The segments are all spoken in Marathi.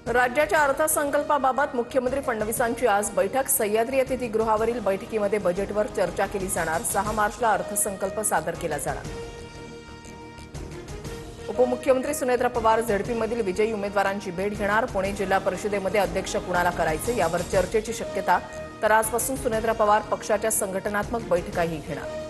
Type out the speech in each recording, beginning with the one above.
राज्याच्या अर्थसंकल्पाबाबत मुख्यमंत्री फडणवीसांची आज बैठक। सह्याद्री अतिथीगृहावरील बैठकीमध्ये बजेटवर चर्चा केली जाणार। 6 मार्चला अर्थसंकल्प सादर केला जाणार। उपमुख्यमंत्री सुनेत्रा पवार झेडपीमधील विजयी उमेदवारांची भेट घेणार। पुणे जिल्हा परिषदेमध्ये अध्यक्ष कुणाला करायचे यावर चर्चेची शक्यता। तर आजपासून सुनेत्रा पवार पक्षाच्या संघटनात्मक बैठकाही घेणार।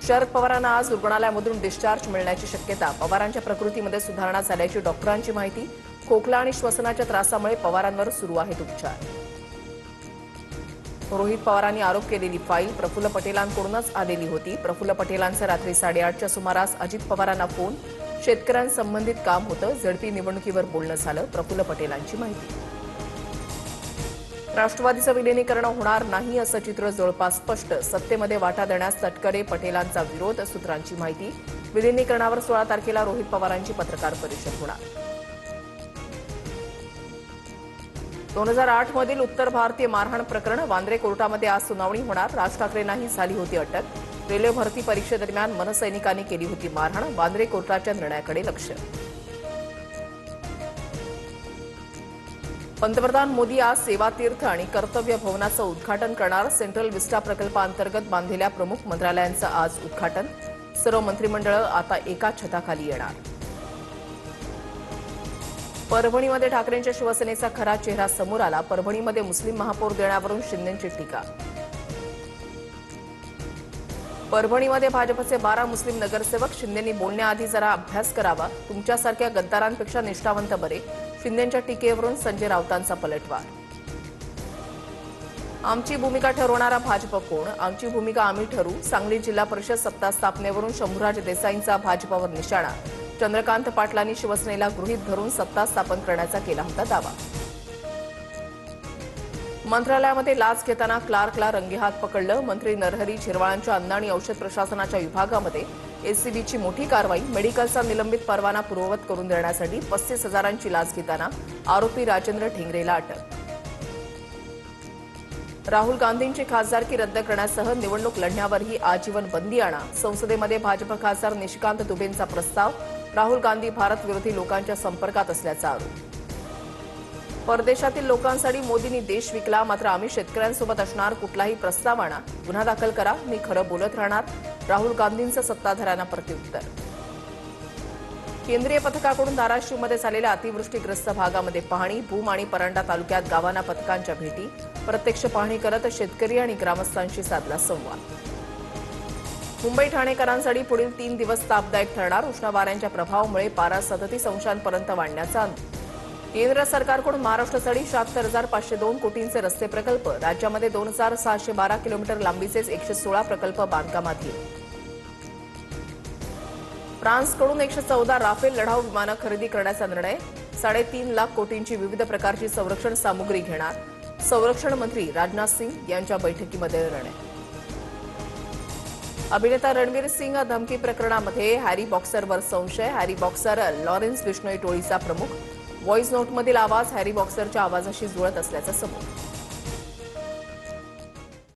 शरद पवारांना आज रुग्णालयामधून डिस्चार्ज मिळण्याची शक्यता। पवारांच्या प्रकृतीमध्ये सुधारणा झाल्याची डॉक्टरांची माहिती। खोकला आणि श्वसनाच्या त्रासामुळे पवारांवर सुरू आहेत उपचार। रोहित पवारांनी आरोप केलेली फाईल प्रफुल्ल पटेलांकडूनच आलेली होती। प्रफुल्ल पटेलांचा रात्री 8:30च्या सुमारास अजित पवारांना फोन। शेतकऱ्यांसंबंधित काम होतं। झडपी निवडणुकीवर बोलणं झालं। प्रफुल्ल पटेलांची माहिती। राष्ट्रवादीचं विलीनीकरण होणार नाही असं चित्र जवळपास स्पष्ट। सत्तेमध्ये वाटा देण्यास तटकरे पटेलांचा विरोध। सूत्रांची माहिती। विलीनीकरणावर 16 तारखेला रोहित पवारांची पत्रकार परिषद होणार। 2008 मधील उत्तर भारतीय मारहाण प्रकरण वांद्रे कोर्टामध्ये आज सुनावणी होणार। राज ठाकरेंनाही झाली होती अटक। रेल्वे भरती परीक्षेदरम्यान मनसैनिकांनी केली होती मारहाण। वांद्रे कोर्टाच्या निर्णयाकडे लक्ष। पंतप्रधान मोदी आज सेवा तीर्थ आणि कर्तव्य भवनाचं उद्घाटन करणार। सेंट्रल विस्टा प्रकल्पाअंतर्गत बांधलेल्या प्रमुख मंत्रालयांचं आज उद्घाटन। सर्व मंत्रिमंडळ आता एका छताखाली येणार। परभणीमध्ये ठाकरेंच्या शिवसेनेचा खरा चेहरा समोर आला। परभणीमध्ये मुस्लिम महापौर देण्यावरून शिंदेंची टीका। परभणीमध्ये भाजपचे 12 मुस्लिम नगरसेवक। शिंदेंनी बोलण्याआधी जरा अभ्यास करावा। तुमच्यासारख्या गद्दारांपेक्षा निष्ठावंत बरे। शिंदेंच्या टीकेवरून संजय राऊतांचा पलटवार। आमची भूमिका ठरवणारा भाजप कोण? आमची भूमिका आम्ही ठरवू। सांगली जिल्हा परिषद सत्ता स्थापनेवरून शंभूराज देसाईंचा भाजपवर निशाणा। चंद्रकांत पाटलांनी शिवसेनेला गृहीत धरून सत्ता स्थापन करण्याचा केला होता दावा। मंत्रालयामध्ये लाच घेताना क्लार्कला रंगेहात पकडलं। मंत्री नरहरी झिरवाळांच्या अन्न आणि औषध प्रशासनाच्या विभागामध्ये एसीबीची मोठी कारवाई। मेडिकलचा निलंबित परवाना पूर्ववत करून देण्यासाठी 35,000ची लाच घेताना आरोपी राजेंद्र ठेंगरेला अटक। राहुल गांधींची खासदारकी रद्द करण्यासह निवडणूक लढण्यावरही आजीवन बंदी आणा। संसदेमध्ये भाजप खासदार निशिकांत दुबेंचा प्रस्ताव। राहुल गांधी भारत विरोधी लोकांच्या संपर्कात असल्याचा आरोप। परदेशातील लोकांसाठी मोदींनी देश विकला, मात्र आम्ही शेतकऱ्यांसोबत असणार। कुठलाही प्रस्ताव आणा, गुन्हा दाखल करा, मी खरं बोलत राहणार। राहुल गांधींचं सत्ताधाऱ्यांना प्रत्युत्तर। केंद्रीय पथकाकडून धाराशिवमध्ये झालेल्या अतिवृष्टीग्रस्त भागामध्ये पाहणी। भूम आणि परंडा तालुक्यात गावांना पथकांच्या भेटी। प्रत्यक्ष पाहणी करत शेतकरी आणि ग्रामस्थांशी साधला संवाद। मुंबई ठाणेकरांसाठी पुढील 3 दिवस तापदायक ठरणार। उष्ण वाऱ्यांच्या प्रभावामुळे पारा 37 अंशांपर्यंत वाढण्याचा अंदाज। केंद्र सरकारकडून महाराष्ट्रासाठी 76,502 कोटींचे रस्ते प्रकल्प। राज्यामध्ये 2,612 किलोमीटर लांबीचे 116 प्रकल्प बांधकामाधीन। फ्रान्सकडून 114 राफेल लढाऊ विमानं खरेदी करण्याचा निर्णय। 3.5 लाख कोटींची विविध प्रकारची संरक्षण सामुग्री घेणार। संरक्षण मंत्री राजनाथ सिंग यांच्या बैठकीमध्ये निर्णय। अभिनेता रणवीर सिंग धमकी प्रकरणामध्ये हॅरी बॉक्सरवर संशय। हॅरी बॉक्सर लॉरेन्स बिश्नोई टोळीचा प्रमुख। व्हॉइस नोटमधील आवाज हॅरी बॉक्सरच्या आवाजाशी जुळत असल्याचं समोर।